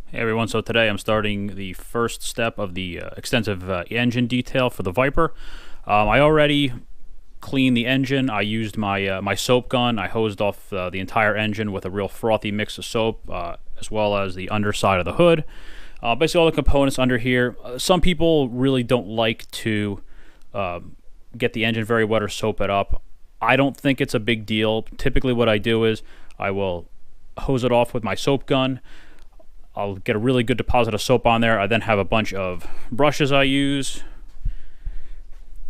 Hey everyone, so today I'm starting the first step of the extensive engine detail for the Viper. I already cleaned the engine. I used my soap gun. I hosed off the entire engine with a real frothy mix of soap, as well as the underside of the hood. Basically all the components under here. Some people really don't like to get the engine very wet or soap it up. I don't think it's a big deal. Typically what I do is I will hose it off with my soap gun. I'll get a really good deposit of soap on there. I then have a bunch of brushes I use.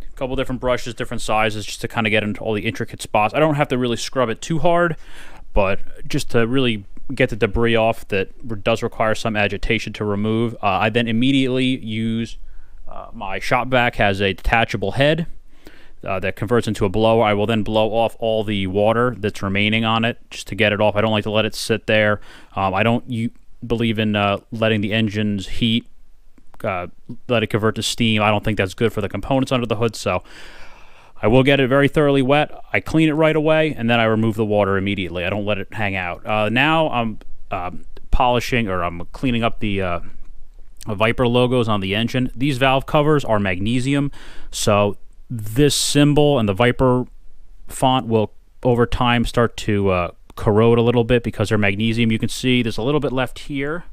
A couple different brushes, different sizes, just to kind of get into all the intricate spots. I don't have to really scrub it too hard, but just to really get the debris off that does require some agitation to remove. I then immediately use my shop vac has a detachable head that converts into a blower. I will then blow off all the water that's remaining on it just to get it off. I don't like to let it sit there. I don't believe in letting the engine's heat let it convert to steam. I don't think that's good for the components under the hood, so I will get it very thoroughly wet. I clean it right away, and then I remove the water immediately. I don't let it hang out. Now I'm polishing, or I'm cleaning up the Viper logos on the engine. These valve covers are magnesium, so this symbol and the Viper font will over time start to corrode a little bit because they're magnesium. You can see there's a little bit left here.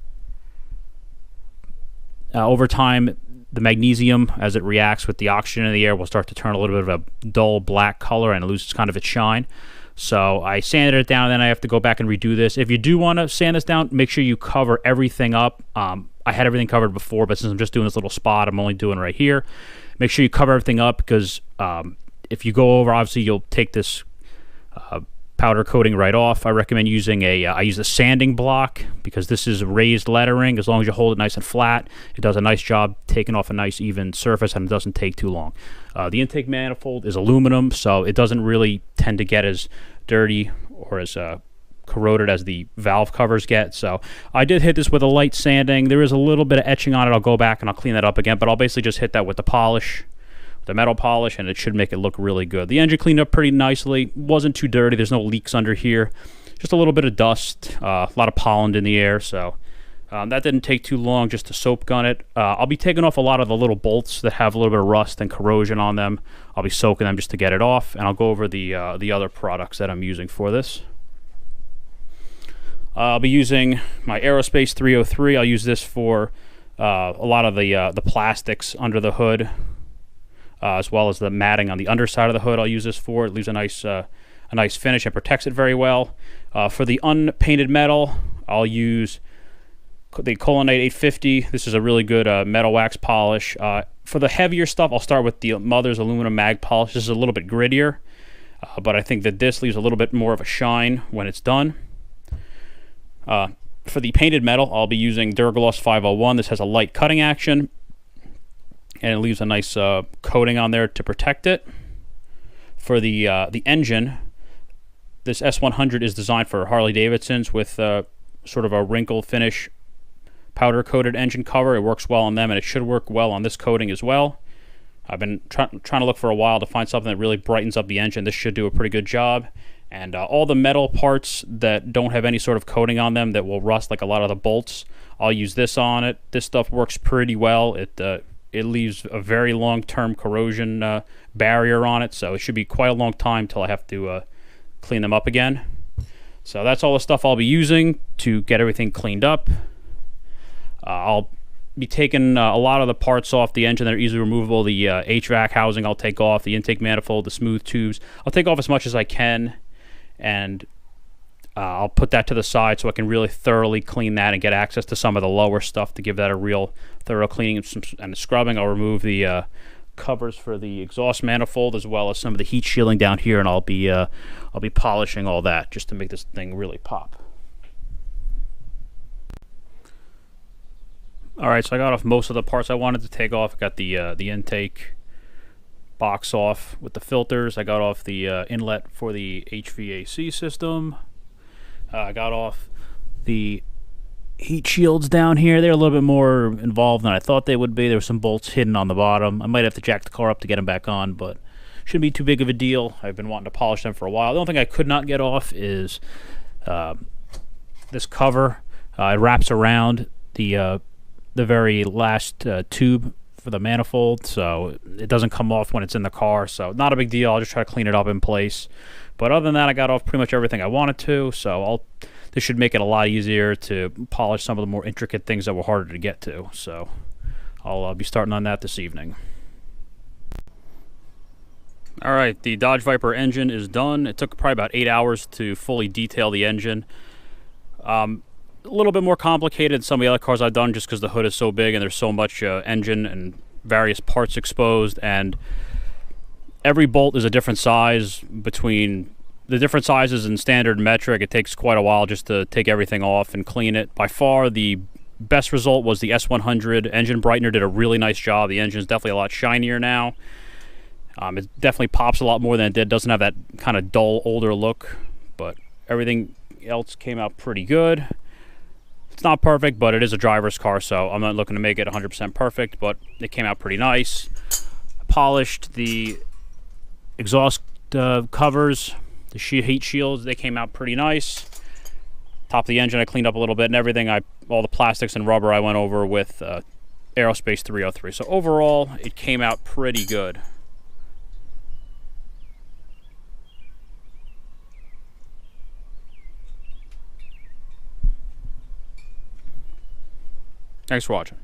Over time, the magnesium, as it reacts with the oxygen in the air, will start to turn a little bit of a dull black color and loses kind of its shine. So I sanded it down, and then I have to go back and redo this. If you do want to sand this down, make sure you cover everything up. I had everything covered before, but since I'm just doing this little spot, I'm only doing right here. Make sure you cover everything up, because if you go over, obviously you'll take this powder coating right off. I recommend using I use a sanding block, because this is raised lettering. As long as you hold it nice and flat, it does a nice job taking off a nice even surface, and it doesn't take too long. The intake manifold is aluminum, so it doesn't really tend to get as dirty or as corroded as the valve covers get. So I did hit this with a light sanding. There is a little bit of etching on it. I'll go back and I'll clean that up again, but I'll basically just hit that with the polish, the metal polish, and it should make it look really good. The engine cleaned up pretty nicely. Wasn't too dirty. There's no leaks under here. Just a little bit of dust, a lot of pollen in the air. So that didn't take too long just to soap gun it. I'll be taking off a lot of the little bolts that have a little bit of rust and corrosion on them. I'll be soaking them just to get it off, and I'll go over the other products that I'm using for this. I'll be using my Aerospace 303. I'll use this for a lot of the plastics under the hood, as well as the matting on the underside of the hood. I'll use this for. It leaves a nice finish and protects it very well. For the unpainted metal, I'll use the Colonnade 850. This is a really good metal wax polish. For the heavier stuff, I'll start with the Mother's aluminum mag polish. This is a little bit grittier, but I think that this leaves a little bit more of a shine when it's done. For the painted metal, I'll be using Duragloss 501. This has a light cutting action, and it leaves a nice coating on there to protect it. For the engine, this S100 is designed for Harley-Davidsons with sort of a wrinkle finish powder-coated engine cover. It works well on them, and it should work well on this coating as well. I've been trying to look for a while to find something that really brightens up the engine. This should do a pretty good job. And all the metal parts that don't have any sort of coating on them that will rust, like a lot of the bolts, I'll use this on it. This stuff works pretty well. It leaves a very long-term corrosion barrier on it, so it should be quite a long time till I have to clean them up again. So that's all the stuff I'll be using to get everything cleaned up. I'll be taking a lot of the parts off the engine that are easily removable. The HVAC housing I'll take off, the intake manifold, the smooth tubes. I'll take off as much as I can, and I'll put that to the side so I can really thoroughly clean that and get access to some of the lower stuff to give that a real thorough cleaning and scrubbing. I'll remove the covers for the exhaust manifold, as well as some of the heat shielding down here, and I'll be polishing all that just to make this thing really pop. Alright, so I got off most of the parts I wanted to take off. I got the intake box off with the filters. I got off the inlet for the HVAC system. I got off the heat shields down here. They're a little bit more involved than I thought they would be. There were some bolts hidden on the bottom. I might have to jack the car up to get them back on, but shouldn't be too big of a deal. I've been wanting to polish them for a while. The only thing I could not get off is this cover. It wraps around the very last tube for the manifold, so it doesn't come off when it's in the car. So not a big deal. I'll just try to clean it up in place. But other than that, I got off pretty much everything I wanted to. So this should make it a lot easier to polish some of the more intricate things that were harder to get to. So I'll be starting on that this evening. Alright, the Dodge Viper engine is done. It took probably about 8 hours to fully detail the engine. A little bit more complicated than some of the other cars I've done just because the hood is so big and there's so much engine and various parts exposed, and every bolt is a different size. Between the different sizes in standard and metric, it takes quite a while just to take everything off and clean it. By far the best result was the S100 engine brightener. Did a really nice job. The engine is definitely a lot shinier now. It definitely pops a lot more than it did. Doesn't have that kind of dull, older look, but everything else came out pretty good. It's not perfect, but it is a driver's car, so I'm not looking to make it 100% perfect, but it came out pretty nice. Polished the exhaust covers, the heat shields. They came out pretty nice. Top of the engine I cleaned up a little bit, and everything, all the plastics and rubber I went over with Aerospace 303. So overall, it came out pretty good. Thanks for watching.